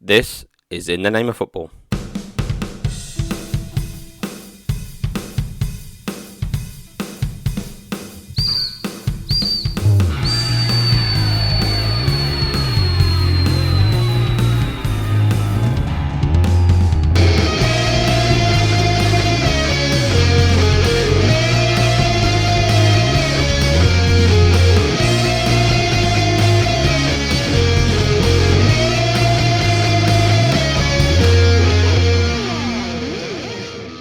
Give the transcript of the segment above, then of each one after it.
This is In the Name of Football.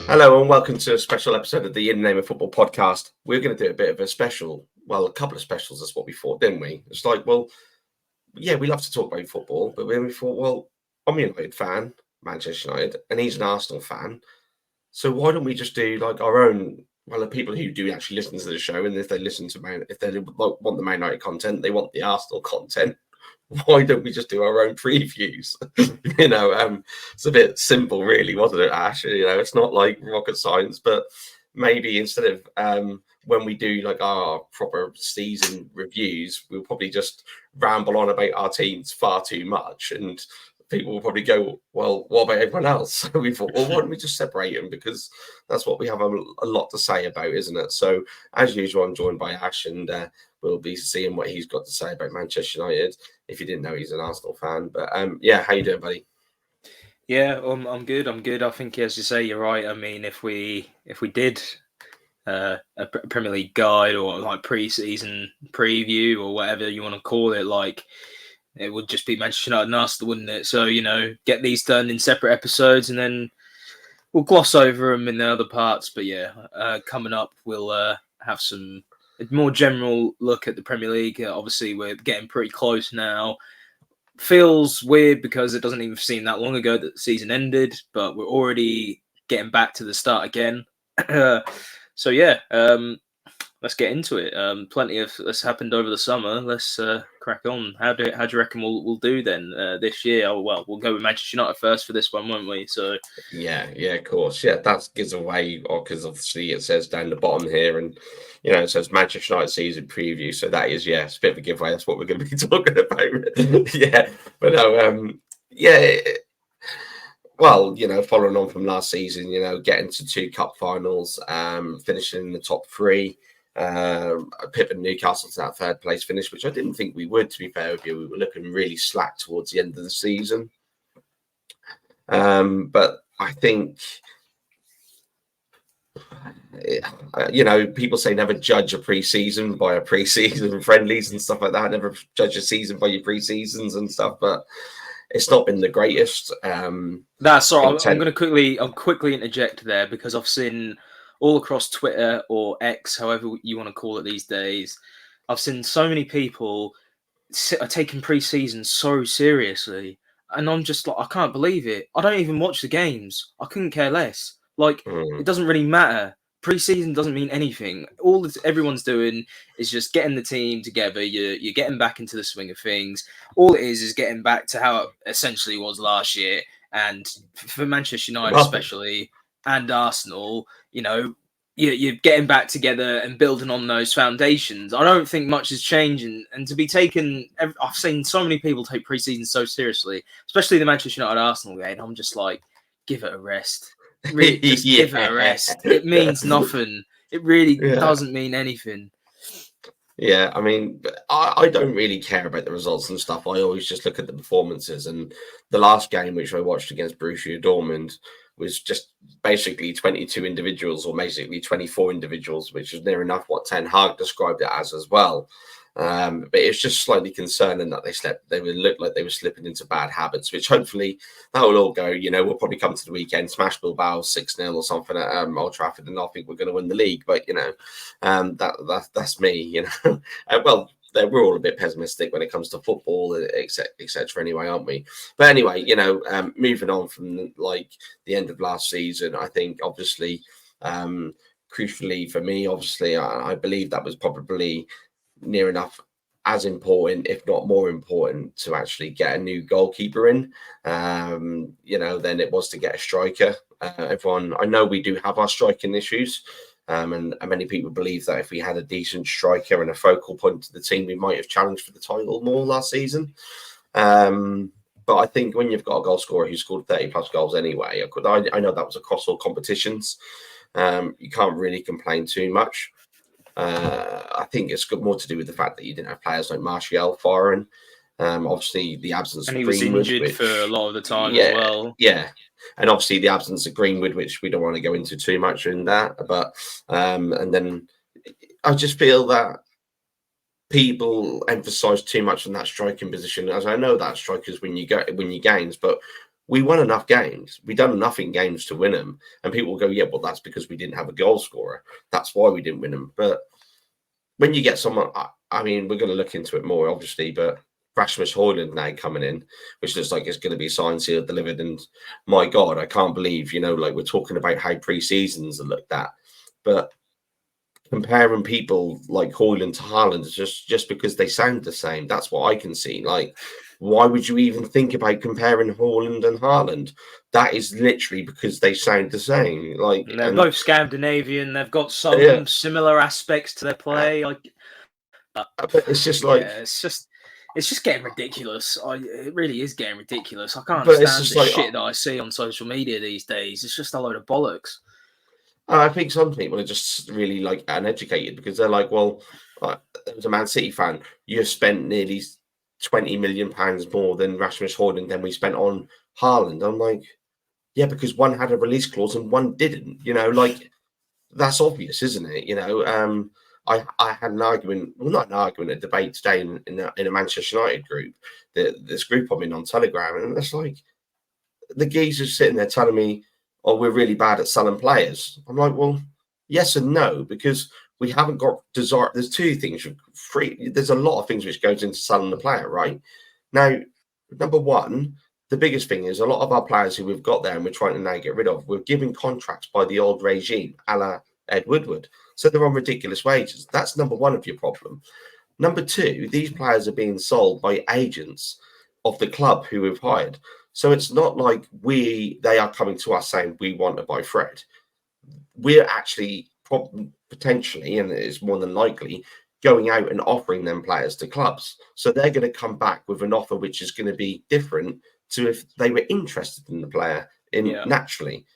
Hello and welcome to a special episode of the In the Name of Football podcast. We're going to do a bit of a special, well, a couple of specials, that's what we thought, didn't we? It's like, well, yeah, we love to talk about football, but then we thought, well, I'm a United fan, Manchester United, and he's an Arsenal fan. So why don't we just do like our own, well, the people who do actually listen to the show, and if they listen to if they want the Man United content, they want the Arsenal content. Why don't we just do our own previews? It's a bit simple, really, wasn't it, Ash? It's not like rocket science, but maybe instead of when we do like our proper season reviews, we'll probably just ramble on about our teams far too much, and people will probably go, well, what about everyone else? So we thought, well, why don't we just separate them, because that's what we have a lot to say about, isn't it? So as usual, I'm joined by Ash, and we'll be seeing what he's got to say about Manchester United. If you didn't know, he's an Arsenal fan. But yeah, how you doing, buddy? Yeah, I'm good. I think, as you say, you're right. I mean, if we did a Premier League guide or like pre-season preview or whatever you want to call it, like it would just be Manchester United and Arsenal, wouldn't it? So get these done in separate episodes, and then we'll gloss over them in the other parts. But yeah, coming up, we'll have some more general look at the Premier League. Obviously, we're getting pretty close now. Feels weird because it doesn't even seem that long ago that the season ended, but we're already getting back to the start again. So yeah, let's get into it. Plenty of this happened over the summer. Let's crack on. How do you reckon we'll do then this year? Oh well, we'll go with Manchester United first for this one, won't we? So yeah, of course. Yeah, that gives away, because obviously it says down the bottom here, and it says Manchester United season preview. So that is, it's a bit of a giveaway. That's what we're going to be talking about. Yeah, but no, yeah. Well, following on from last season, getting to 2 cup finals, finishing in the top 3, Pip and Newcastle to that 3rd place finish, which I didn't think we would, to be fair with you. We were looking really slack towards the end of the season. But I think, people say never judge a pre-season by a pre-season friendlies and stuff like that. Never judge a season by your pre-seasons and stuff, but it's not been the greatest. That's all. I'm going to quickly interject there, because I've seen all across Twitter or X, however you want to call it these days, I've seen so many people are taking pre-season so seriously, and I'm just like, I can't believe it. I don't even watch the games. I couldn't care less. Like, It doesn't really matter. Pre-season doesn't mean anything. All everyone's doing is just getting the team together. You're getting back into the swing of things. All it is getting back to how it essentially was last year. And for Manchester United especially, and Arsenal, you're getting back together and building on those foundations. I don't think much is changing. And to be taken, I've seen so many people take pre-season so seriously, especially the Manchester United Arsenal game. I'm just like, give it a rest. Really, just give it a rest. It means nothing. It really doesn't mean anything. Yeah, I mean, I don't really care about the results and stuff. I always just look at the performances. And the last game, which I watched against Borussia Dortmund, was just basically 22 individuals, or basically 24 individuals, which is near enough what Ten Hag described it as well. But it's just slightly concerning that they would look like they were slipping into bad habits, which hopefully that will all go. We'll probably come to the weekend, smash Bilbao 6-0 or something at Old Trafford, and I think we're going to win the league. But that's me. Well, we're all a bit pessimistic when it comes to football, etc. Anyway, aren't we? But anyway, moving on from the end of last season, I think obviously, crucially for me, obviously, I believe that was probably near enough as important, if not more important, to actually get a new goalkeeper in, than it was to get a striker. I know we do have our striking issues, and many people believe that if we had a decent striker and a focal point to the team, we might have challenged for the title more last season. But I think when you've got a goal scorer who scored 30 plus goals anyway, I know that was across all competitions. You can't really complain too much. I think it's got more to do with the fact that you didn't have players like Martial firing. Obviously, the absence and of he was Greenwood, injured for a lot of the time yeah, as well. Yeah, and obviously the absence of Greenwood, which we don't want to go into too much in that. But and then I just feel that people emphasise too much on that striking position. As I know that strikers win you games, but we won enough games. We done enough in games to win them, and people will go, yeah, well, that's because we didn't have a goal scorer. That's why we didn't win them. But when you get someone, I mean, we're going to look into it more, obviously, but Rasmus Højlund now coming in, which looks like it's going to be signed, sealed, delivered. And my God, I can't believe, like we're talking about how pre-seasons are looked at. But comparing people like Højlund to Haaland just because they sound the same, that's what I can see. Like, why would you even think about comparing Højlund and Haaland? That is literally because they sound the same. Like, and they're both Scandinavian. They've got some similar aspects to their play. But it's just like, it's just getting ridiculous. It really is getting ridiculous. I can't understand the shit that I see on social media these days. It's just a load of bollocks. I think some people are just really like uneducated because they're like, well, as a Man City fan, you've spent nearly £20 million more than Rasmus Højlund than we spent on Haaland. I'm like, yeah, because one had a release clause and one didn't. Like that's obvious, isn't it? I had an argument, well, not an argument, a debate today in a Manchester United group, this group I'm in on Telegram, and it's like the geezers sitting there telling me, oh, we're really bad at selling players. I'm like, well, yes and no, because we haven't got desire. There's two things. There's a lot of things which goes into selling the player, right? Now, number one, the biggest thing is a lot of our players who we've got there and we're trying to now get rid of, we're given contracts by the old regime, a la Ed Woodward. So they're on ridiculous wages. That's number one of your problem. Number two, these players are being sold by agents of the club who we've hired. So it's not like they are coming to us saying we want to buy Fred. We're actually potentially, and it's more than likely, going out and offering them players to clubs. So they're going to come back with an offer which is going to be different to if they were interested in the player naturally.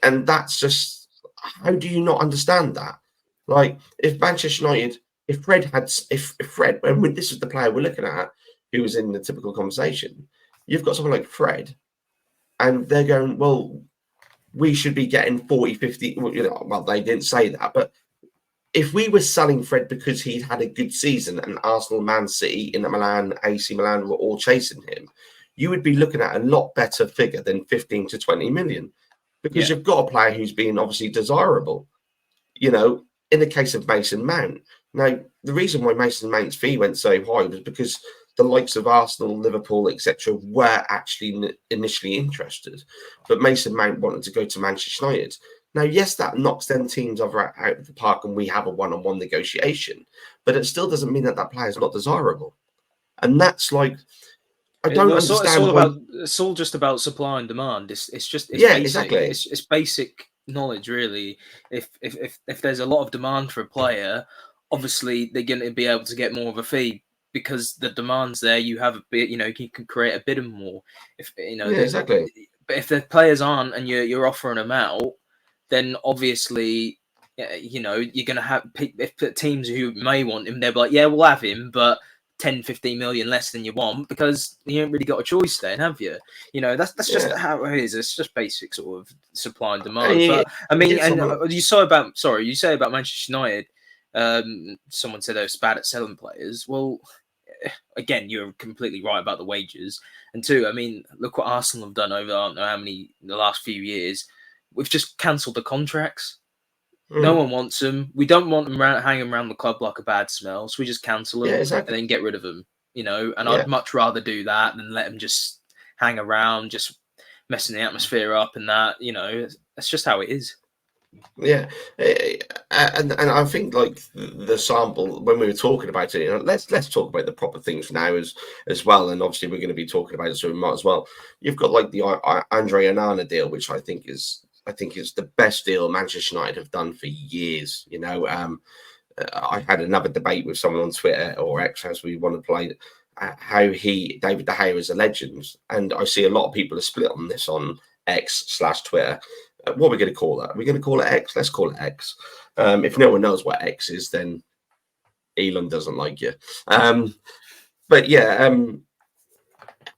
And that's just, how do you not understand that? Like if Manchester United, if Fred, and this is the player we're looking at, who was in the typical conversation, you've got someone like Fred, and they're going, well, we should be getting 40, 50. Well, they didn't say that, but if we were selling Fred because he'd had a good season and Arsenal, Man City, Inter Milan, AC Milan were all chasing him, you would be looking at a lot better figure than 15 to 20 million because you've got a player who's been obviously desirable. In the case of Mason Mount. Now, the reason why Mason Mount's fee went so high was because the likes of Arsenal, Liverpool, etc., were actually initially interested. But Mason Mount wanted to go to Manchester United. Now, yes, that knocks them teams out of the park and we have a one-on-one negotiation. But it still doesn't mean that player is not desirable. And that's like, I don't understand. It's all just about supply and demand. It's basic. Exactly. It's basic knowledge, really. If there's a lot of demand for a player, obviously they're going to be able to get more of a fee because the demand's there. You have a bit, you can create a bit more. Exactly. But if the players aren't and you're offering them out, then obviously, you're going to have teams who may want him. They're like, yeah, we'll have him, but 10, 15 million less than you want because you haven't really got a choice then, have you? That's just how it is. It's just basic sort of supply and demand. But I mean, you say about Manchester United, someone said they were bad at selling players. Well, again, you're completely right about the wages. And two, I mean, look what Arsenal have done over I don't know how many in the last few years. We've just cancelled the contracts. No one wants them. We don't want them hanging around the club like a bad smell, so we just cancel them and then get rid of them. And I'd much rather do that than let them just hang around, just messing the atmosphere up and that. That's just how it is. Yeah, and I think like the sample when we were talking about it, let's talk about the proper things now as well. And obviously we're going to be talking about it, so we might as well. You've got like the Andre Onana deal, which I think is the best deal Manchester United have done for years. I had another debate with someone on Twitter or X, as we want to play, how David De Gea is a legend, and I see a lot of people are split on this on X/Twitter. What are we going to call that? Are we going to call it X? Let's call it X. If no one knows what X is, then Elon doesn't like you. But yeah,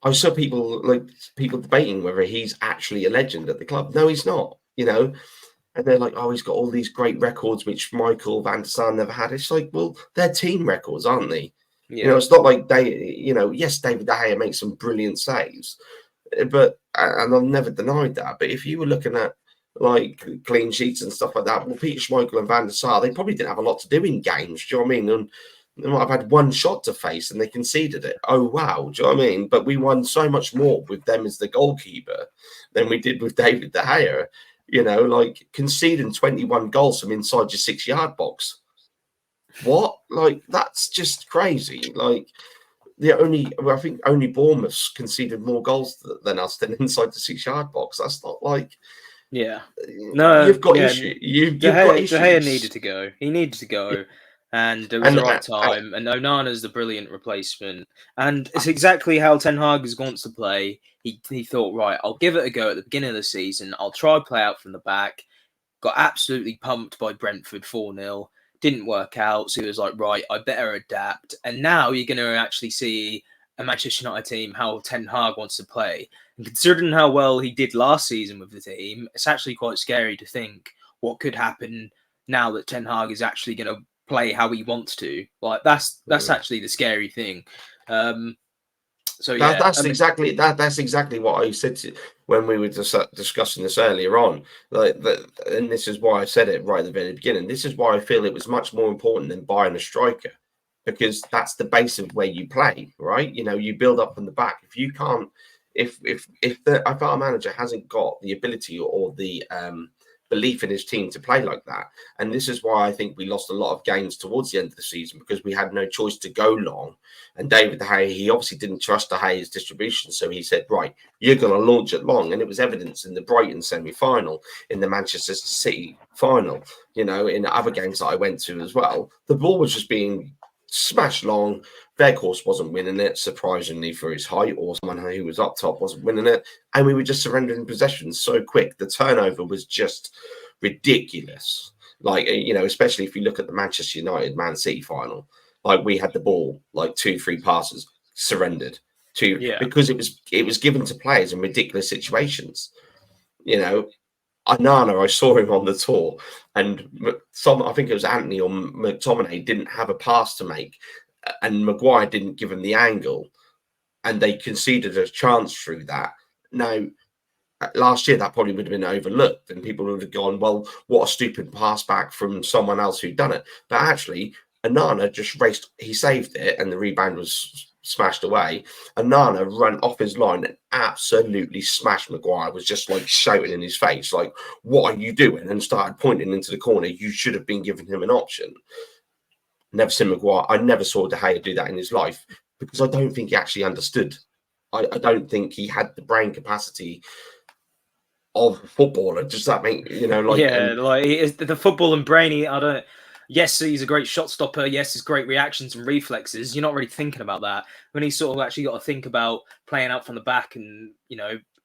I saw people debating whether he's actually a legend at the club. No, he's not. And they're like, oh, he's got all these great records which Michael van der Sar never had. It's like, well, they're team records, aren't they? Yeah. It's not like yes, David De Gea makes some brilliant saves, but and I've never denied that. But if you were looking at like clean sheets and stuff like that, well, Peter Schmeichel and Van der Sar, they probably didn't have a lot to do in games. Do you know what I mean? And they might have had one shot to face and they conceded it. Oh, wow. Do you know what I mean? But we won so much more with them as the goalkeeper than we did with David De Gea. Like conceding 21 goals from inside your 6-yard box. What? Like, that's just crazy. Like, I think only Bournemouth conceded more goals than us than inside the 6-yard box. That's not like. Yeah. No, you've got issues. You've got issues. De Gea needed to go. He needed to go. And it was the right time. And Onana's the brilliant replacement. And it's exactly how Ten Hag wants to play. He thought, right, I'll give it a go at the beginning of the season. I'll try play out from the back. Got absolutely pumped by Brentford 4-0. Didn't work out. So he was like, right, I better adapt. And now you're going to actually see a Manchester United team, how Ten Hag wants to play. And considering how well he did last season with the team, it's actually quite scary to think what could happen now that Ten Hag is actually going to play how he wants to. Like that's actually the scary thing. So yeah, that's exactly what I said when we were discussing this earlier on. And this is why I said it right at the very beginning. This is why I feel it was much more important than buying a striker, because that's the base of where you play, right? You build up from the back. If you can't, if our manager hasn't got the ability or the belief in his team to play like that. And this is why I think we lost a lot of games towards the end of the season, because we had no choice to go long. And David De Gea, he obviously didn't trust De Gea's distribution. So he said, right, you're going to launch it long. And it was evidence in the Brighton semi-final, in the Manchester City final, in other games that I went to as well. The ball was just being smashed long. Weghorst wasn't winning it, surprisingly, for his height, or someone who was up top wasn't winning it. And we were just surrendering possessions so quick. The turnover was just ridiculous. Like, especially if you look at the Manchester United Man City final, like we had the ball, like 2-3 passes, surrendered because it was given to players in ridiculous situations. Onana, I saw him on the tour, and I think it was Anthony or McTominay didn't have a pass to make, and Maguire didn't give him the angle, and they conceded a chance through that. Now, last year that probably would have been overlooked, and people would have gone, well, what a stupid pass back from someone else who'd done it. But actually, Onana just raced, he saved it, and the rebound was smashed away. Onana ran off his line and absolutely smashed Maguire, was just like shouting in his face, like, what are you doing? And started pointing into the corner. You should have been giving him an option. Never seen Maguire. I never saw De Gea do that in his life, because I don't think he actually understood. I don't think he had the brain capacity of a footballer. Does that make, the football and brainy, yes, he's a great shot stopper. Yes, his great reactions and reflexes. You're not really thinking about that when he's sort of actually got to think about playing out from the back and,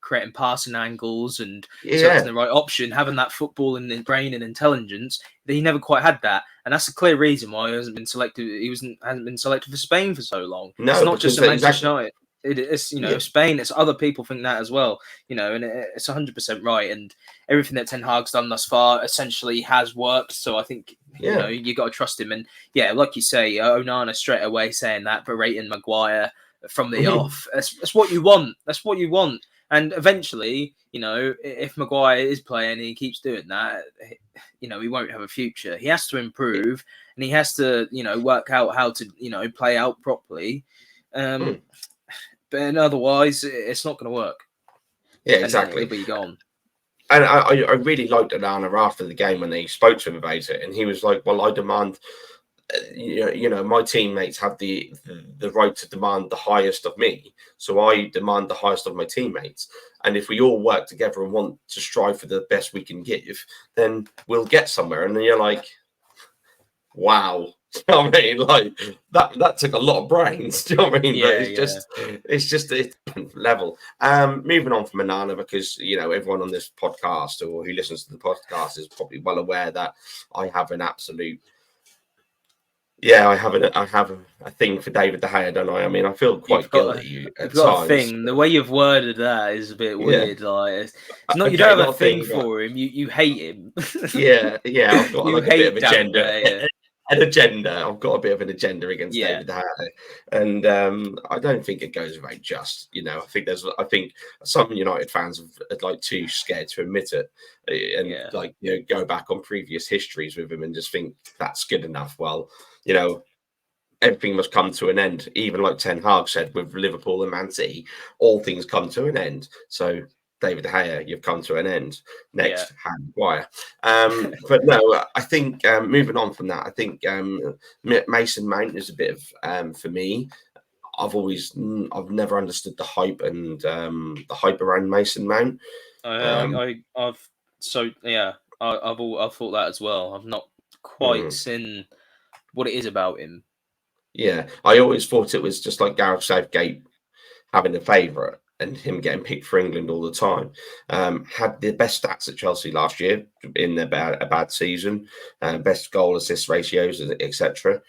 creating passing angles and selecting the right option, having that football in his brain and intelligence. He never quite had that. And that's a clear reason why he hasn't been selected. Hasn't been selected for Spain for so long. No, it's not just a Manchester United. It's Spain. It's other people think that as well. And it's 100% right. And everything that Ten Hag's done thus far essentially has worked. So I think you got to trust him. And like you say, Onana straight away saying that, berating Maguire from the off. That's what you want. That's what you want. And eventually, if Maguire is playing and he keeps doing that, he won't have a future. He has to improve, and he has to work out how to play out properly. But otherwise, it's not going to work. Yeah, exactly. He'll be gone. And I really liked Onana after the game when they spoke to him about it, and he was like, "Well, I demand, my teammates have the right to demand the highest of me, so I demand the highest of my teammates. And if we all work together and want to strive for the best we can give, then we'll get somewhere." And then you're like, "Wow." Do you know what I mean? Like that took a lot of brains. Do you know what I mean? Yeah, But it's just a different level. Moving on from Onana, because everyone on this podcast or who listens to the podcast is probably well aware that I have an absolute. Yeah, I have a thing for David De Gea, don't I? I mean, I feel quite guilty at you've got times. a thing. The way you've worded that is a bit weird. Like, it's not you Okay, don't have not a thing for him. You hate him. Yeah, I've got You like a bit of hate David agenda. De Gea. An agenda. I've got a bit of an agenda against Yeah. David De Gea, and I don't think it goes very just. I think some United fans are like too scared to admit it, and go back on previous histories with him and just think that's good enough. Well, everything must come to an end. Even like Ten Hag said with Liverpool and Man City, all things come to an end. So David De Gea, you've come to an end. Next, Harry Maguire. But no, I think moving on from that, I think Mason Mount is a bit of for me. I've never understood the hype and the hype around Mason Mount. I've thought that as well. I've not quite seen what it is about him. Yeah, I always thought it was just like Gareth Southgate having a favourite and him getting picked for England all the time. Had the best stats at Chelsea last year in a bad season, best goal assist ratios, etc.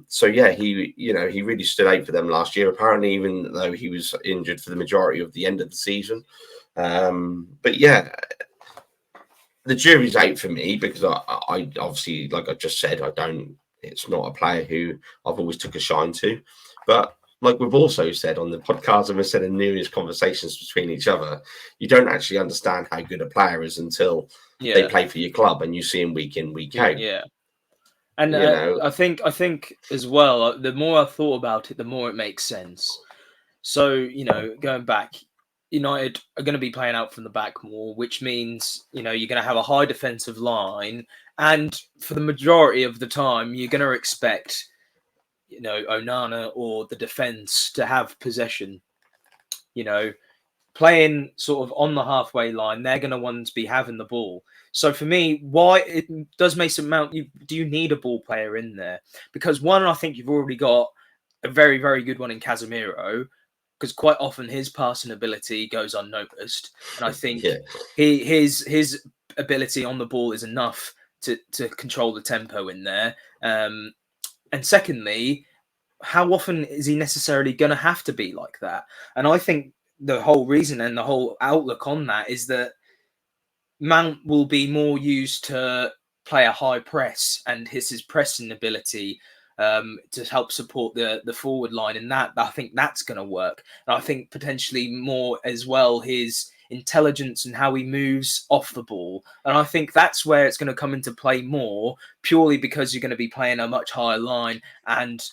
So yeah, he really stood out for them last year. Apparently, even though he was injured for the majority of the end of the season. But yeah, the jury's out for me because I obviously, like I just said, it's not a player who I've always took a shine to. But like we've also said on the podcast and we've said in numerous conversations between each other, you don't actually understand how good a player is until they play for your club and you see him week in, week out. Yeah. And I think as well, the more I thought about it, the more it makes sense. So, going back, United are going to be playing out from the back more, which means, you're going to have a high defensive line. And for the majority of the time, you're going to expect, Onana or the defense to have possession. Playing sort of on the halfway line, they're going to want to be having the ball. So for me, why it does Mason Mount? Do you need a ball player in there? Because one, I think you've already got a very, very good one in Casemiro, because quite often his passing ability goes unnoticed, and I think his ability on the ball is enough to control the tempo in there. And secondly, how often is he necessarily going to have to be like that? And I think the whole reason and the whole outlook on that is that Mount will be more used to play a high press, and his pressing ability to help support the forward line, and that I think that's going to work. And I think potentially more as well his intelligence and how he moves off the ball, and I think that's where it's going to come into play more, purely because you're going to be playing a much higher line, and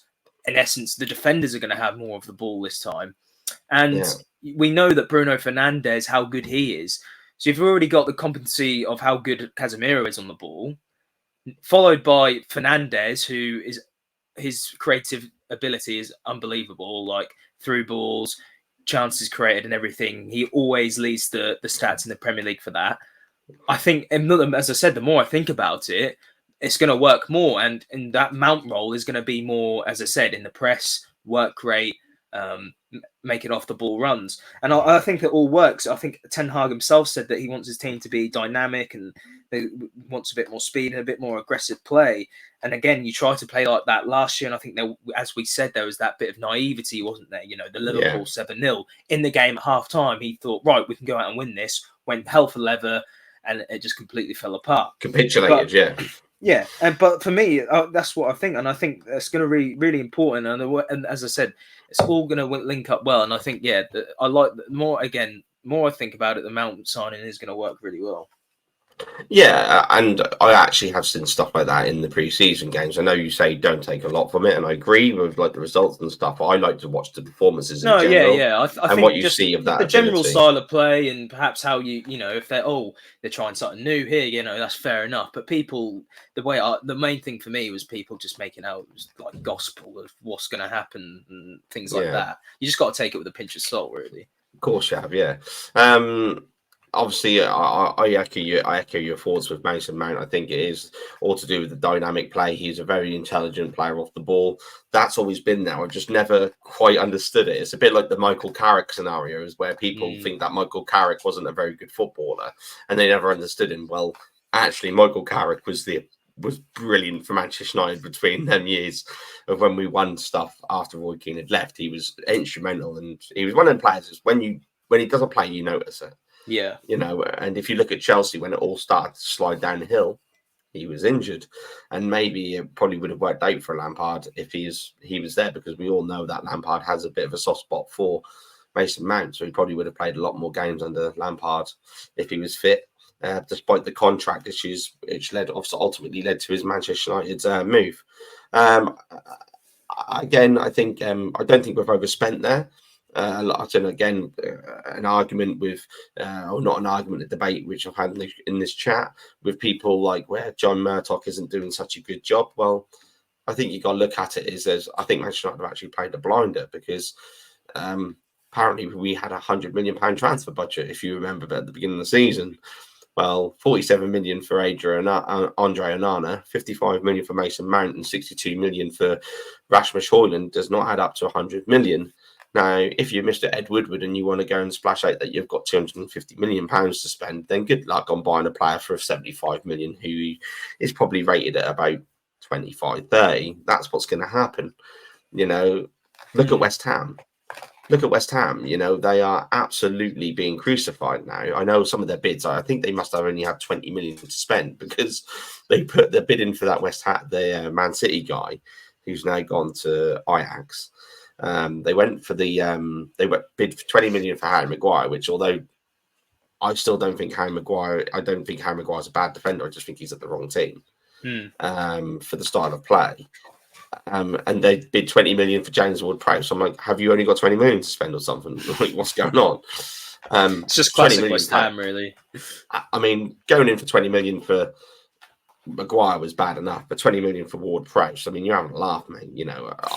in essence the defenders are going to have more of the ball this time. And we know that Bruno Fernandes, how good he is. So you've already got the competency of how good Casemiro is on the ball, followed by Fernandes, who is his creative ability is unbelievable, like through balls, chances created and everything. He always leads the stats in the Premier League for that. I think, and as I said, the more I think about it, it's going to work more. And that Mount role is going to be more, as I said, in the press, work rate, making off the ball runs. And I think it all works. I think Ten Hag himself said that he wants his team to be dynamic and he wants a bit more speed and a bit more aggressive play. And again, you try to play like that last year. And I think as we said, there was that bit of naivety, wasn't there? The Liverpool 7-0 in the game at half time. He thought, right, we can go out and win this. Went hell for leather and it just completely fell apart. Capitulated, Yeah, but for me, that's what I think, and I think that's going to be really important. And as I said, it's all going to link up well. And I think, I like more I think about it, the Mount signing is going to work really well. Yeah, and I actually have seen stuff like that in the pre-season games. I know you say don't take a lot from it, and I agree with like the results and stuff. I like to watch the performances in general. I and think what you see of that the general ability. style of play, and perhaps how if they're trying something new here, that's fair enough. But people, the main thing for me was people just making out it was like gospel of what's going to happen and things like that. You just got to take it with a pinch of salt, really. Of course you have, yeah. obviously, I echo your thoughts with Mason Mount. I think it is all to do with the dynamic play. He's a very intelligent player off the ball. That's always been there. I've just never quite understood it. It's a bit like the Michael Carrick scenarios, where people think that Michael Carrick wasn't a very good footballer, and they never understood him. Well, actually, Michael Carrick was brilliant for Manchester United between them years of when we won stuff after Roy Keane had left. He was instrumental, and he was one of the players. When he doesn't play, you notice it. Yeah. And if you look at Chelsea, when it all started to slide downhill, he was injured, and maybe it probably would have worked out for Lampard if he was there, because we all know that Lampard has a bit of a soft spot for Mason Mount, so he probably would have played a lot more games under Lampard if he was fit. Despite the contract issues, which ultimately led to his Manchester United's move. Again, I think I don't think we've overspent there. Again, an argument with, or not an argument, a debate which I've had in this chat with people like where John Murtock isn't doing such a good job. Well, I think you got to look at it as I think Manchester United have actually played a blinder, because apparently we had £100 million transfer budget, if you remember, at the beginning of the season. Well, 47 million for Andre Onana, 55 million for Mason Mount, and 62 million for Rasmus Højlund does not add up to 100 million. Now, if you're Mr. Ed Woodward and you want to go and splash out that you've got £250 million to spend, then good luck on buying a player for 75 million who is probably rated at about 25, 30. That's what's going to happen. Look at West Ham. Look at West Ham. They are absolutely being crucified now. I know some of their bids, I think they must have only had 20 million to spend, because they put the bid in for that West Ham, the Man City guy, who's now gone to Ajax. They went for bid for 20 million for Harry Maguire, which, although I still don't think Harry Maguire is a bad defender, I just think he's at the wrong team for the style of play. And they bid 20 million for James Ward-Prowse. I'm like, have you only got 20 million to spend or something? Like, what's going on? It's just classic West Ham, really. I mean, going in for 20 million for Maguire was bad enough, but 20 million for Ward-Prowse, I mean, you're having a laugh, mate.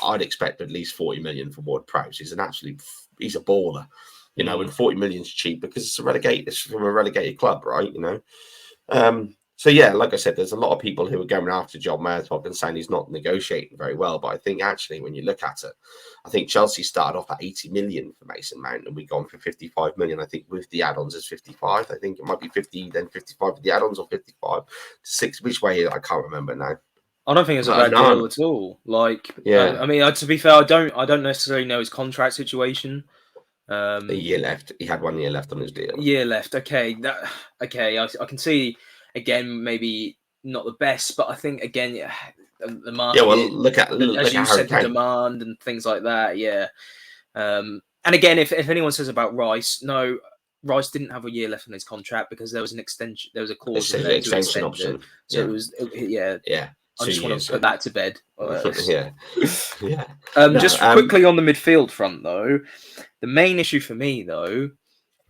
I'd expect at least 40 million for Ward-Prowse. He's a baller, and 40 million is cheap because it's from a relegated club, right? So yeah, like I said, there's a lot of people who are going after John Murtock and saying he's not negotiating very well. But I think actually, when you look at it, I think Chelsea started off at 80 million for Mason Mount, and we've gone for 55 million. I think with the add-ons is 55. I think it might be 50, then 55 with the add-ons, or 55 to 6. Which way? I can't remember now. I don't think it's a bad deal at all. I mean, to be fair, I don't necessarily know his contract situation. A year left. He had 1 year left on his deal. Year left. Okay. I can see. Again, maybe not the best, but I think again, the market. Yeah, well, look at the demand and things like that. Yeah, and again, if anyone says about Rice, no, Rice didn't have a year left on his contract because there was an extension. There was a clause in there to extend option. So it was, yeah. I just want to put that to bed. Just quickly on the midfield front, though, the main issue for me, though,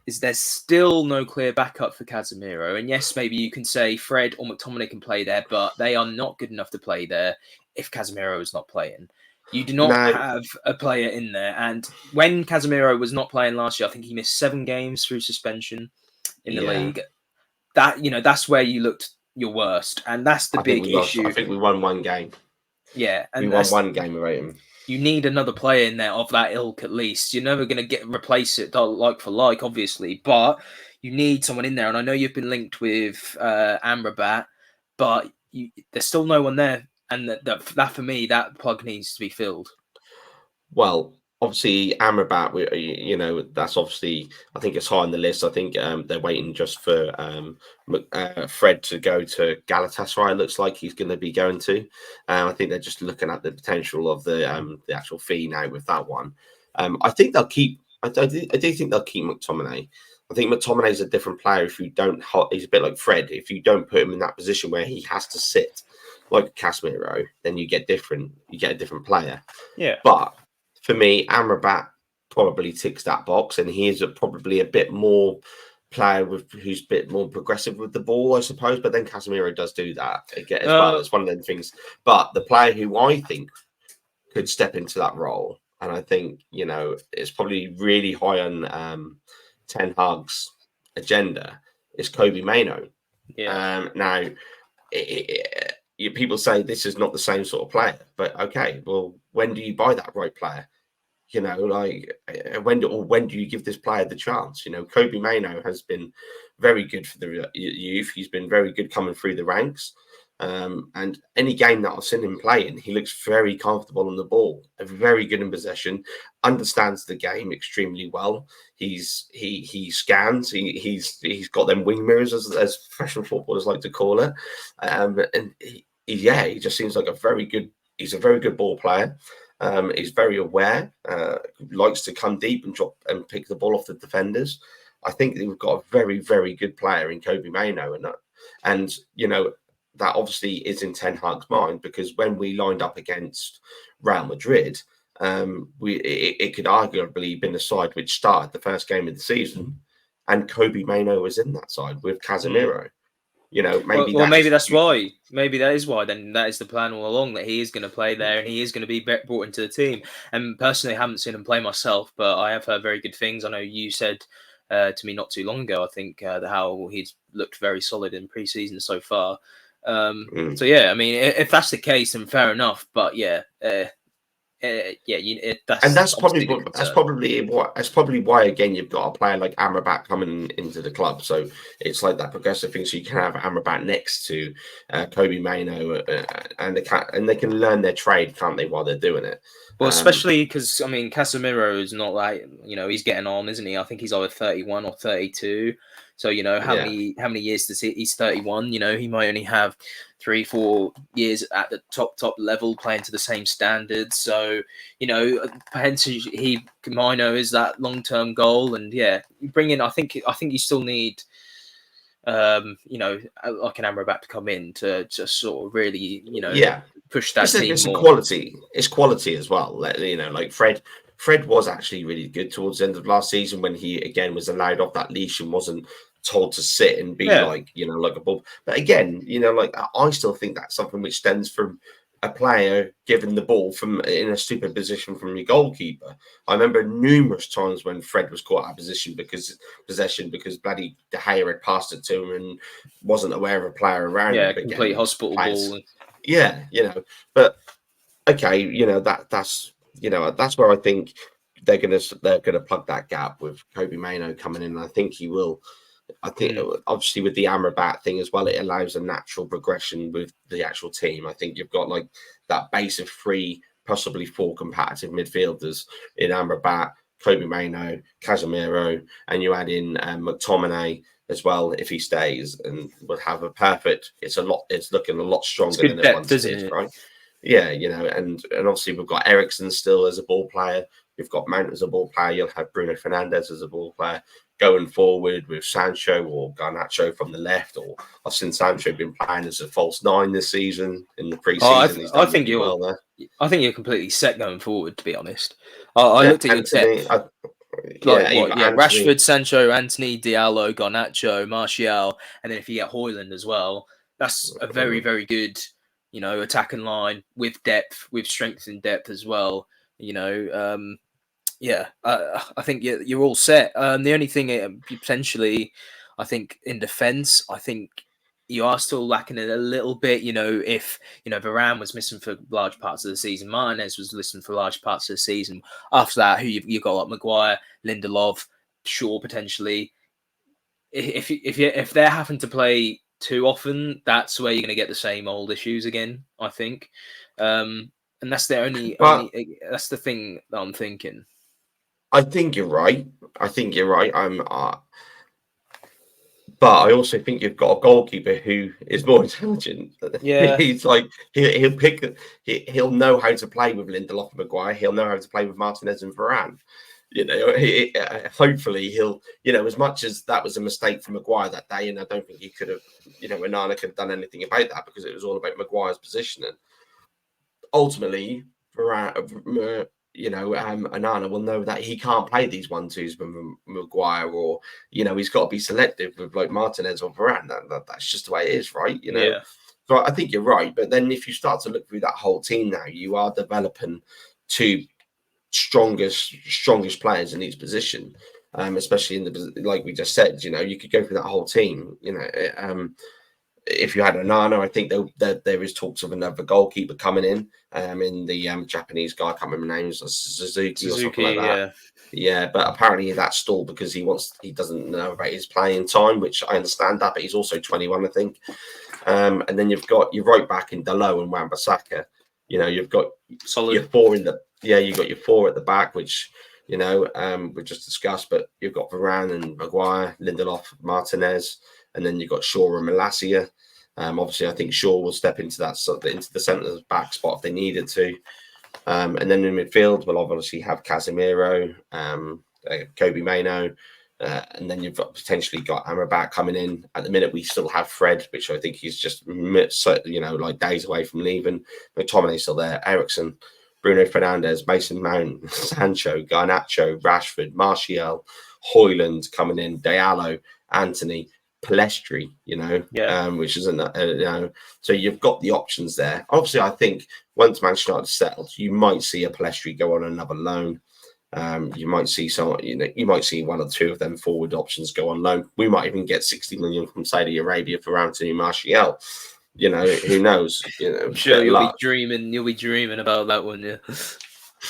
is there's still no clear backup for Casemiro. And yes, maybe you can say Fred or McTominay can play there, but they are not good enough to play there if Casemiro is not playing. You do not have a player in there. And when Casemiro was not playing last year, I think he missed 7 games through suspension in the league. That's where you looked your worst. And that's the big issue. I think we won 1 game. Yeah. And we won 1 game without him. You need another player in there of that ilk at least. You're never going to replace it like for like, obviously, but you need someone in there. And I know you've been linked with Amrabat, but there's still no one there. And that for me, that plug needs to be filled. Well, obviously, Amrabat, that's obviously, I think it's high on the list. I think they're waiting just for Fred to go to Galatasaray. It looks like he's going to be going to. I think they're just looking at the potential of the actual fee now with that one. I think they'll keep. I do think they'll keep McTominay. I think McTominay is a different player. If you don't, he's a bit like Fred. If you don't put him in that position where he has to sit like Casemiro, then you get a different player. Yeah, but for me, Amrabat probably ticks that box, and he is probably a bit more player who's a bit more progressive with the ball, I suppose. But then Casemiro does do that again as well. It's one of them things. But the player who I think could step into that role, and I think it's probably really high on Ten Hag's agenda is Kobe Mainoo. Yeah. Now, people say this is not the same sort of player, but okay, well, when do you buy that right player? You know, like when do you give this player the chance? You know, Kobe Mainoo has been very good for the youth. He's been very good coming through the ranks. And any game that I've seen him playing, he looks very comfortable on the ball, very good in possession, understands the game extremely well. He scans. He's got them wing mirrors, as professional footballers like to call it. And he just seems like he's a very good ball player. He's very aware, likes to come deep and drop and pick the ball off the defenders. I think we've got a very, very good player in Kobe Mainoo, and you know, that obviously is in Ten Hag's mind, because when we lined up against Real Madrid, it could arguably been a side which started the first game of the season, and Kobe Mainoo was in that side with Casemiro. You know, maybe maybe that's why. Maybe that is why. Then that is the plan all along, that he is going to play there and he is going to be brought into the team. And personally, I haven't seen him play myself, but I have heard very good things. I know you said to me not too long ago, I think, how he's looked very solid in pre-season so far. So yeah, I mean, if that's the case, then fair enough. But yeah, that's probably why again you've got a player like Amrabat coming into the club. So it's like that progressive thing. So you can have Amrabat next to Kobe Mainoo, and they can learn their trade, can't they, while they're doing it? Well, especially because I mean, Casemiro is not like, you know, he's getting on, isn't he? I think he's either 31 or 32. So, you know, how many years does he's 31? You know, he might only have 3-4 years at the top level playing to the same standards. So, you know, hence Mainoo is that long-term goal. And yeah, bring in, I think you still need, you know, like an Amrabat to come in to just sort of really, you know, push that team it's more. quality. It's quality as well. You know, like Fred was actually really good towards the end of last season, when he again was allowed off that leash and wasn't told to sit and be like, you know, like a ball. But again, you know, like I still think that's something which stems from a player given the ball from in a stupid position from your goalkeeper. I remember numerous times when Fred was caught out of possession because bloody De Gea had passed it to him and wasn't aware of a player around him. Yeah, complete hospital ball. Yeah, you know, but okay, you know, that's where I think they're gonna plug that gap with Kobe Mainoo coming in. I think he will. I think obviously with the Amrabat thing as well, it allows a natural progression with the actual team. I think you've got like that base of 3, possibly 4 competitive midfielders in Amrabat, Kobe Mainoo, Casemiro, and you add in McTominay as well if he stays, and we'll have a perfect. It's looking a lot stronger than it once did, right? Yeah, you know, and obviously we've got Eriksen still as a ball player. You've got Mount as a ball player. You'll have Bruno Fernandes as a ball player going forward with Sancho or Garnacho from the left. Or I've seen Sancho been playing as a false 9 this season in the pre-season. I think you're completely set going forward, to be honest. I looked at Anthony, your depth. Rashford, Sancho, Anthony, Diallo, Garnacho, Martial, and then if you get Højlund as well, that's a very, very good, you know, attacking line with depth, with strength and depth as well. You know, I think you're all set. The only thing potentially, I think in defence, I think you are still lacking it a little bit. You know, if you know Varane was missing for large parts of the season, Martinez was missing for large parts of the season. After that, who you got like Maguire, Lindelof, Shaw potentially. If they're having to play too often, that's where you're going to get the same old issues again, I think. And that's the only that's the thing that I'm thinking. I think you're right. But I also think you've got a goalkeeper who is more intelligent. Yeah, he's like he'll know how to play with Lindelof and Maguire. He'll know how to play with Martinez and Varane. You know, hopefully he'll. You know, as much as that was a mistake for Maguire that day, and I don't think he could have. You know, Onana could have done anything about that because it was all about Maguire's positioning. Ultimately, Varane, Onana will know that he can't play these 1-2s with Maguire, or you know, he's got to be selective with like Martinez or Varane. That's just the way it is, right? You know. Yeah. So I think you're right, but then if you start to look through that whole team now, you are developing 2 strongest players in each position. especially in the, like we just said, you could go through that whole team. If you had Onana, I think there is talks of another goalkeeper coming in the Japanese guy, I can't remember names, Suzuki or something like that. Yeah, but apparently that's stalled because he doesn't know about his playing time, which I understand that, but he's also 21, I think. And then you've got your right back in Dalot and Wan-Bissaka. You've got solid. Your four you've got your four at the back, which we just discussed, but you've got Varane and Maguire, Lindelof, Martinez, and then you've got Shaw and Malacia. Obviously, I think Shaw will step into into the centre back spot if they needed to. And then in midfield, we'll obviously have Casemiro, Kobe Mainoo, and then you've potentially got Amrabat coming in. At the minute, we still have Fred, which I think he's just like days away from leaving. McTominay's still there, Eriksen, Bruno Fernandes, Mason Mount, Sancho, Garnacho, Rashford, Martial, Højlund coming in, Diallo, Anthony, Palestri, which isn't, so you've got the options there. Obviously, I think once Manchester United settled, you might see a Palestri go on another loan. You might see you might see one or two of them forward options go on loan. We might even get 60 million from Saudi Arabia for Anthony Martial. Who knows? I'm sure you'll be dreaming about that one, yeah.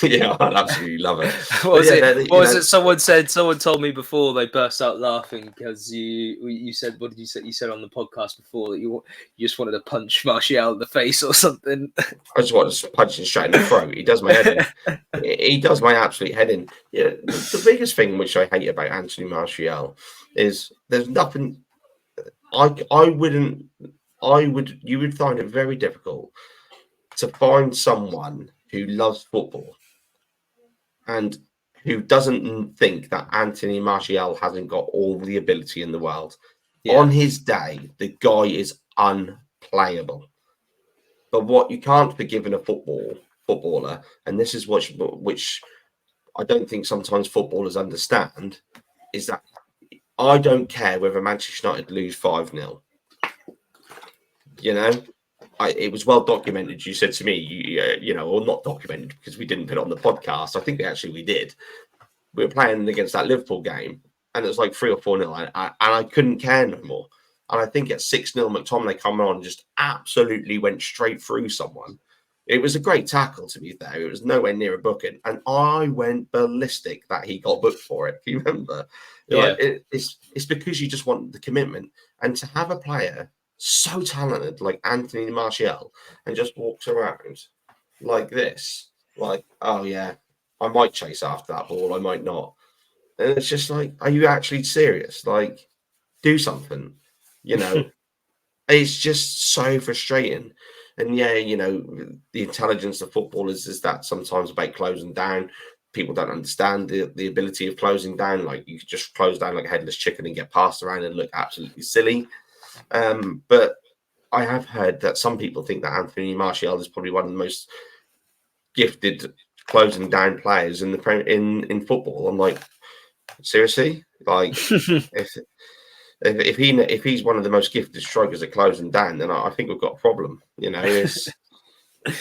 Yeah, I'd absolutely love it. What was it? Someone told me before they burst out laughing because you said, what did you say? You said on the podcast before that you just wanted to punch Martial in the face or something. I just want to punch him straight in the throat. He does my head in. He does my absolute head in. Yeah, the biggest thing which I hate about Anthony Martial is there's nothing. You would find it very difficult to find someone who loves football and who doesn't think that Anthony Martial hasn't got all the ability in the world. Yeah. On his day, the guy is unplayable. But what you can't forgive in a footballer, and this is which I don't think sometimes footballers understand, is that I don't care whether Manchester United lose 5-0. It was well documented. You said to me, or not documented because we didn't put it on the podcast. I think we did. We were playing against that Liverpool game, and it was like 3 or 4-0, and I couldn't care no more. And I think at 6-0, McTominay coming on just absolutely went straight through someone. It was a great tackle, to be fair. It was nowhere near a booking, and I went ballistic that he got booked for it. You remember? Yeah. It's because you just want the commitment, and to have a player so talented like Anthony Martial and just walks around like this, like, oh yeah, I might chase after that ball, I might not. And it's just like, are you actually serious? Like, do something. It's just so frustrating. And yeah, the intelligence of footballers is that sometimes about closing down. People don't understand the ability of closing down. Like, you could just close down like a headless chicken and get passed around and look absolutely silly. But I have heard that some people think that Anthony Martial is probably one of the most gifted closing down players in football. I'm like, seriously? Like, if he's one of the most gifted strikers at closing down, then I think we've got a problem. It's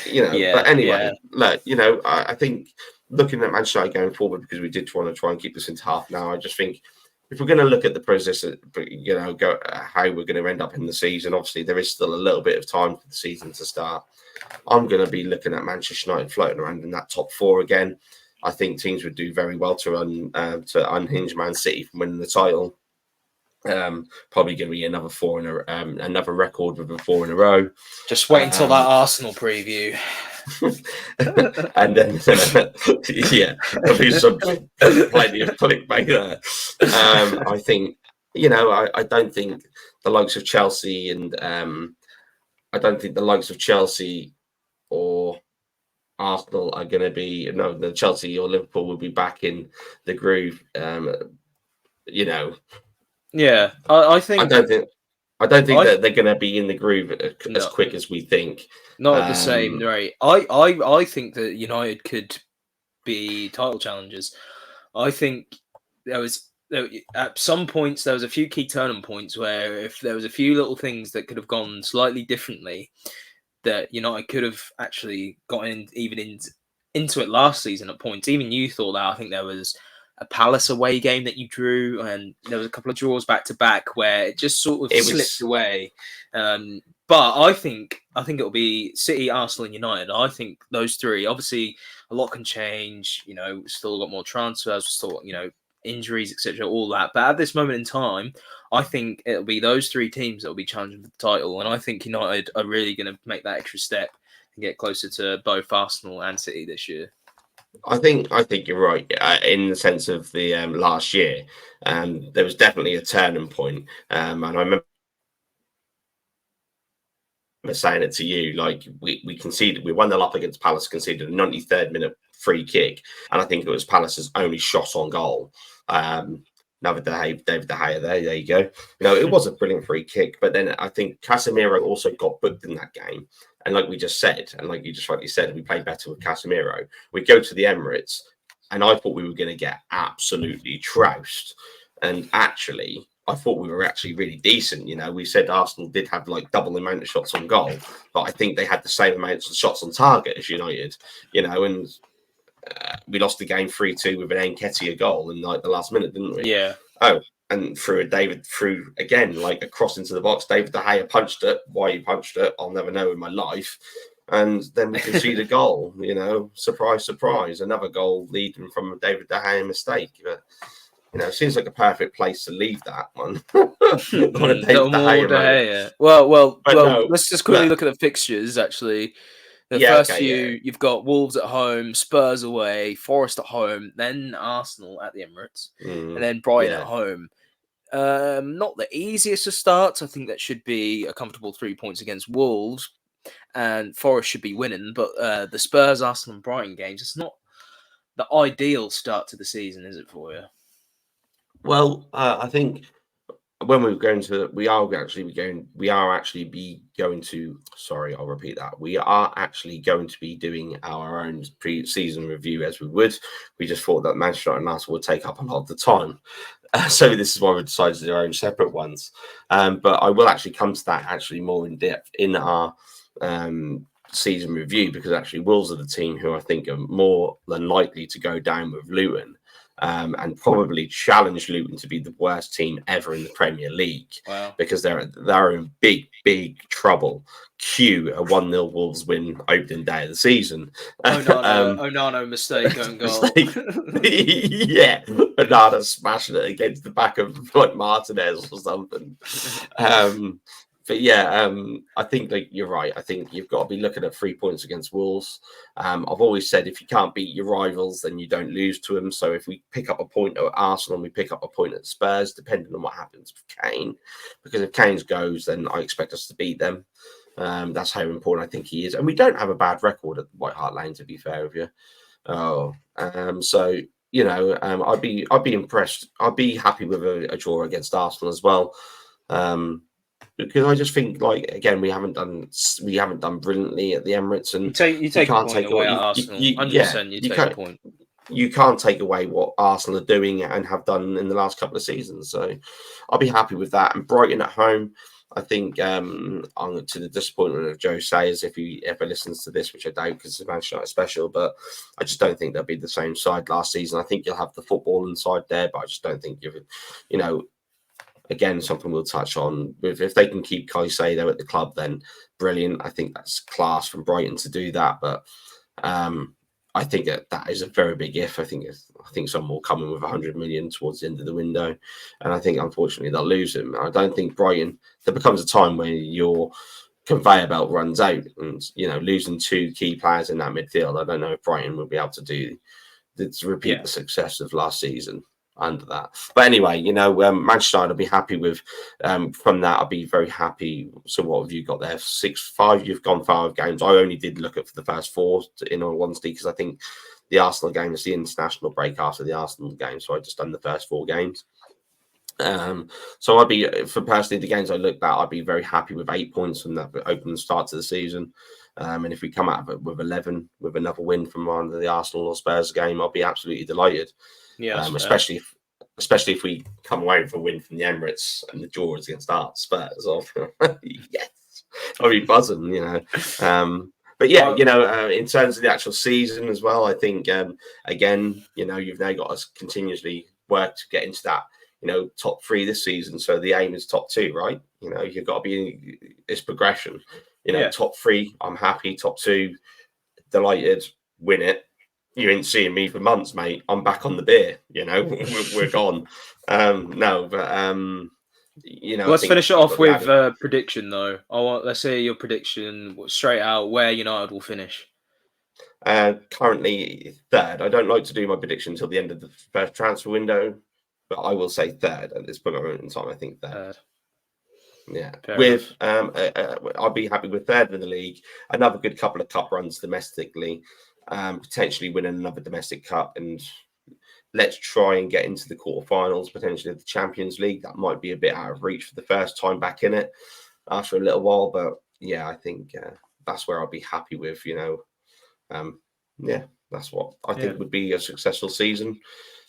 Yeah, but anyway, look, I think looking at Manchester United going forward, because we did want to try and keep this into half an hour, I just think if we're going to look at the process, how we're going to end up in the season, obviously there is still a little bit of time for the season to start. I'm going to be looking at Manchester United floating around in that top 4 again. I think teams would do very well to unhinge Man City from winning the title. Probably going to be another another record with a 4 in a row. Just wait until that Arsenal preview. And then there'll be some plenty of clickbait there. I think I don't think the likes of Chelsea and I don't think the likes of Chelsea or Arsenal are going to be the Chelsea or Liverpool will be back in the groove. Yeah, I think I don't think that they're going to be in the groove as quick as we think. Not at the same rate. I think that United could be title challengers. I think at some points there was a few key turning points where if there was a few little things that could have gone slightly differently, that United could have actually gotten into it last season at points. Even you thought that. I think there was a Palace away game that you drew, and there was a couple of draws back to back where it just sort of slipped away. But I think it'll be City, Arsenal, and United. I think those three. Obviously, a lot can change. Still got more transfers, still injuries, etc. All that. But at this moment in time, I think it'll be those three teams that will be challenging for the title, and I think United are really going to make that extra step and get closer to both Arsenal and City this year. I think you're right in the sense of the last year. There was definitely a turning point, and I remember saying it to you, like we conceded, we 1-0 up against Palace, conceded a 93rd minute free kick, and I think it was Palace's only shot on goal. David De Gea there you go. It was a brilliant free kick, but then I think Casemiro also got booked in that game. And like we just said, and like you just rightly said, we played better with Casemiro. We go to the Emirates, and I thought we were going to get absolutely trounced. And actually, I thought we were actually really decent. We said Arsenal did have like double the amount of shots on goal, but I think they had the same amount of shots on target as United. And we lost the game 3-2 with an Nketiah goal in like the last minute, didn't we? Yeah. Oh, and through again, like a cross into the box. David De Gea punched it. Why he punched it, I'll never know in my life. And then we concede a goal. Surprise, surprise, another goal leading from a David De Gea mistake. But it seems like a perfect place to leave that one. Well, let's just quickly look at the fixtures. Actually, you've got Wolves at home, Spurs away, Forest at home, then Arsenal at the Emirates, and then Brighton at home. Not the easiest of starts. I think that should be a comfortable 3 points against Wolves, and Forest should be winning. But the Spurs, Arsenal, and Brighton games, it's not the ideal start to the season, is it for you? Well, I think when we're going to, we are actually going to be doing our own pre-season review as we would. We just thought that Manchester United and Arsenal would take up a lot of the time. So this is why we decided to do our own separate ones. But I will actually come to that actually more in depth in our season review, because actually Wolves are the team who I think are more than likely to go down with Luton. And probably challenge Luton to be the worst team ever in the Premier League. Wow. Because they're in big trouble. Cue a 1-0 Wolves win opening day of the season. Onana mistake, own goal. Yeah, Onana smashing it against the back of like Martinez or something. But yeah, I think you're right. I think you've got to be looking at 3 points against Wolves. I've always said if you can't beat your rivals, then you don't lose to them. So if we pick up a point at Arsenal and we pick up a point at Spurs, depending on what happens with Kane, because if Kane goes, then I expect us to beat them. That's how important I think he is. And we don't have a bad record at White Hart Lane, to be fair with you. So I'd be impressed. I'd be happy with a draw against Arsenal as well. Because I just think, like, again, we haven't done brilliantly at the Emirates, and you can't take away Arsenal. 100%, you take a point. You can't take away what Arsenal are doing and have done in the last couple of seasons. So I'll be happy with that. And Brighton at home, I think, I'm to the disappointment of Joe Sayers if he ever listens to this, which I doubt because it's Manchester United special. But I just don't think they'll be the same side last season. I think you'll have the football inside there, but I just don't think again, something we'll touch on. If they can keep Caicedo at the club, then brilliant. I think that's class from Brighton to do that. But I think that is a very big if. I think someone will come in with 100 million towards the end of the window, and I think unfortunately they'll lose him. I don't think Brighton. There becomes a time where your conveyor belt runs out, and losing two key players in that midfield. I don't know if Brighton will be able to repeat the success of last season under that. But anyway, Manchester United, I'll be happy with from that. I'll be very happy. So what have you got there? 6-5. You've gone 5 games. I only did look at for the first 4 in all honesty, because I think the Arsenal game is the international break after the Arsenal game. So I just done the first 4 games. So I'd be, for personally the games I looked at, I'd be very happy with 8 points from that opening start to the season. And if we come out of it with 11, with another win from one of the Arsenal or Spurs game, I'll be absolutely delighted. Yeah, especially if we come away with a win from the Emirates and the draws against Spurs. Yes, I'll be buzzing. But yeah, in terms of the actual season as well, I think again, you've now got to continuously work to get into that, top 3 this season. So the aim is top 2, right? You've got to be in this progression. Top 3, I'm happy. Top 2, delighted. Win it. You ain't seeing me for months, mate. I'm back on the beer. We're gone. Let's finish it off with prediction, though. Let's hear your prediction straight out where United will finish. Currently 3rd. I don't like to do my prediction until the end of the first transfer window, but I will say 3rd at this moment in time. I think 3rd. Yeah, I'll be happy with 3rd in the league. Another good couple of cup runs domestically, potentially winning another domestic cup, and let's try and get into the quarterfinals, potentially of the Champions League. That might be a bit out of reach for the first time back in it after a little while, but yeah, I think that's where I'll be happy with. That's what I think would be a successful season.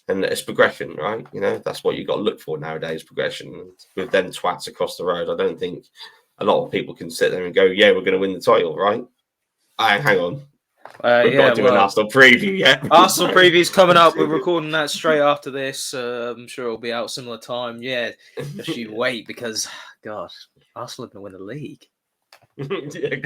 And it's progression, right? That's what you've got to look for nowadays, progression. With them twats across the road, I don't think a lot of people can sit there and go, yeah, we're going to win the title, right? Hang on. We've got to do an Arsenal preview, yeah? Arsenal preview's coming up. We're recording that straight after this. I'm sure it'll be out similar time. Yeah, just you wait because, God, Arsenal are going to win the league. Yeah, of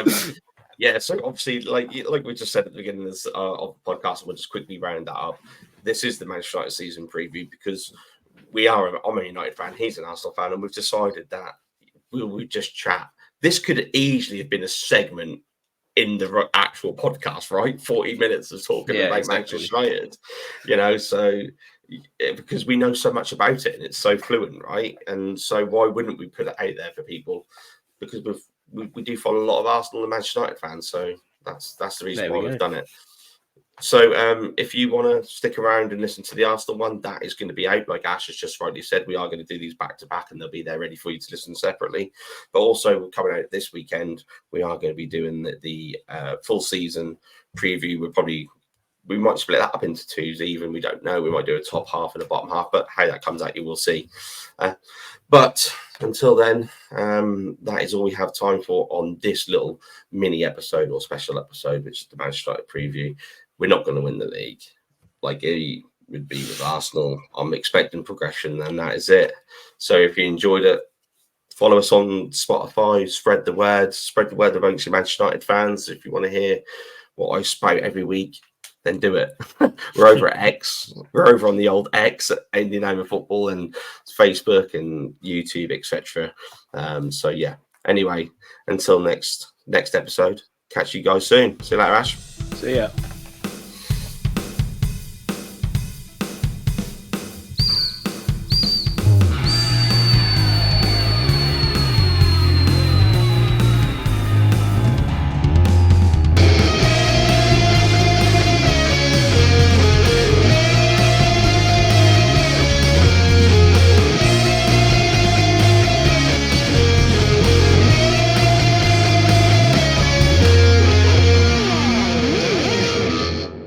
course. Yeah, so obviously, like we just said at the beginning of the podcast, we'll just quickly round that up. This is the Manchester United season preview because I'm a United fan, he's an Arsenal fan, and we've decided that we would just chat. This could easily have been a segment in the actual podcast, right? 40 minutes of talking about Manchester United, so because we know so much about it and it's so fluent, right? And so why wouldn't we put it out there for people? Because we do follow a lot of Arsenal and Manchester United fans, so that's the reason why we've done it. So if you want to stick around and listen to the Arsenal one, that is going to be out. Like Ash has just rightly said, we are going to do these back to back, and they'll be there ready for you to listen separately. But also coming out this weekend, we are going to be doing the full season preview. We might split that up into 2s even. We don't know. We might do a top half and a bottom half, but how that comes out, you will see. But until then, that is all we have time for on this little mini episode or special episode, which is the Manchester United preview. We're not going to win the league like it would be with Arsenal. I'm expecting progression, and that is it. So if you enjoyed it, follow us on Spotify, spread the word amongst your Manchester United fans. If you want to hear what I spout every week, then do it. We're over at X. We're over on the old X in the name of football, and Facebook and YouTube, etc. So yeah. Anyway, until next episode. Catch you guys soon. See you later, Ash. See ya.